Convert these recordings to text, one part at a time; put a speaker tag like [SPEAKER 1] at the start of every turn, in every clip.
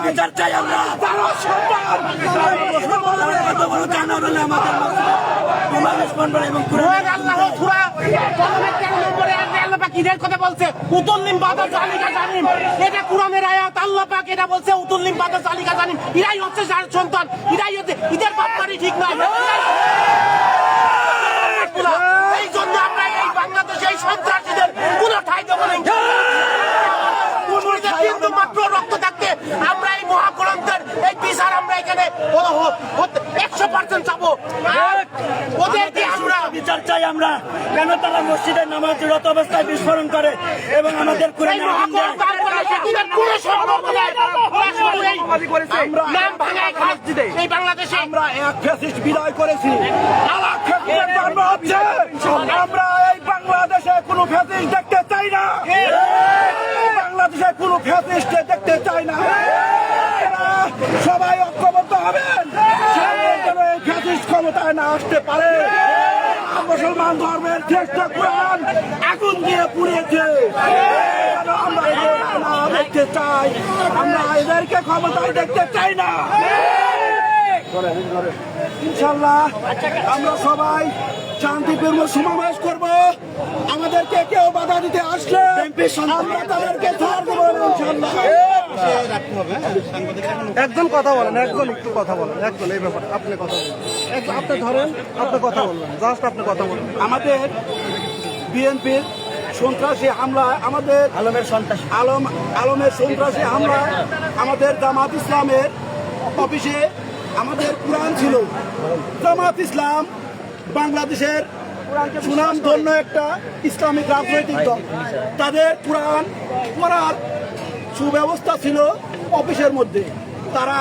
[SPEAKER 1] বিচার চাই আমরা।
[SPEAKER 2] কথা বলছে উতুল্লিম বাদা জালিকা জানিম, এটা কুরআনের আয়াত। আল্লাহ পাক এটা বলছে উতুল্লিম বাদা জালিকা জানিম। এরাই হচ্ছে যার সন্তান, এরাই হচ্ছে ঈদের বাপমারি ঠিক নয়। এই জন্য আমরা এই বাংলাদেশে এই সন্ত্রাসীদের কোনো ঠাই দেবো না। কিন্তু মাত্র রক্ত থাকতে আমরা এই মহাগ্রন্থের এই বিচার আমরা এখানে 100% চাবো। ওদেরকে আমরা
[SPEAKER 1] বিচার চাই আমরা। কেন তারা মসজিদের নামাজরত অবস্থায় বিস্ফোরণ করে এবং আমাদের
[SPEAKER 2] এই বাংলাদেশে
[SPEAKER 3] আমরা এক ফ্যাসিস্ট বিদায় করেছি। আমরা এই বাংলাদেশে কোনো ফ্যাসিস্ট দেখতে চাই না। বাংলাদেশে কোনো ফ্যাসিস্ট দেখতে চাই না। সবাই ঐক্যবদ্ধ হবেন, ফ্যাসিস্ট ক্ষমতায় না আসতে পারে। মুসলমান ধর্মের শ্রেষ্ঠ কোরআন আগুন দিয়ে পুড়িয়েছে। আমরা না দেখতে চাই, আমরা এদেরকে ক্ষমতায় দেখতে চাই না। ইনশাল্লাহ আমরা সবাই শান্তিপূর্ণ সমাবেশ করব। আমাদেরকে কেউ বাধা দিতে আসলে আমরা তাদেরকে ছাড় দেবো ইনশাল্লাহ।
[SPEAKER 4] একজন কথা বলেন, একজন একটু কথা বলেন, একজন এই ব্যাপারে আপনি কথা বলেন, আপনি ধরেন, আপনি কথা বলবেন, জাস্ট আপনি কথা বলেন।
[SPEAKER 3] আমাদের বিএনপির সন্ত্রাসী হামলা, আমাদের আলমের সন্ত্রাসী হামলা, আমাদের জামাত ইসলামের অফিসে আমাদের কোরআন ছিল। জামাত ইসলাম বাংলাদেশের সুনামধন্য একটা ইসলামিক রাজনৈতিক দল। তাদের কোরআন পড়ার সুব্যবস্থা ছিল অফিসের মধ্যে। তারা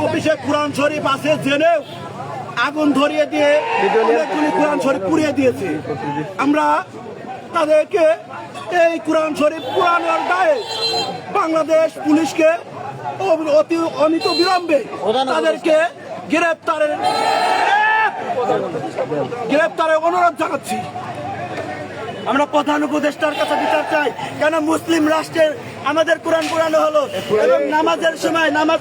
[SPEAKER 3] অফিসে কোরআন শরীফ আছে জেনেও আগুন ধরিয়ে দিয়ে অনেকগুলি কোরআন শরীফ পুড়িয়ে দিয়েছে। আমরা তাদেরকে এই কোরআন শরীফ পুরানোর দায়ে বাংলাদেশ পুলিশকে অতি অনিত বিলম্বে তাদেরকে গ্রেপ্তারের অনুরোধ জানাচ্ছি।
[SPEAKER 1] আমরা প্রধান উপদেষ্টার কাছে বিচার চাই। কেন মুসলিম রাষ্ট্রের আমাদের কোরআন পুরানো হলো এবং নামাজের সময় নামাজ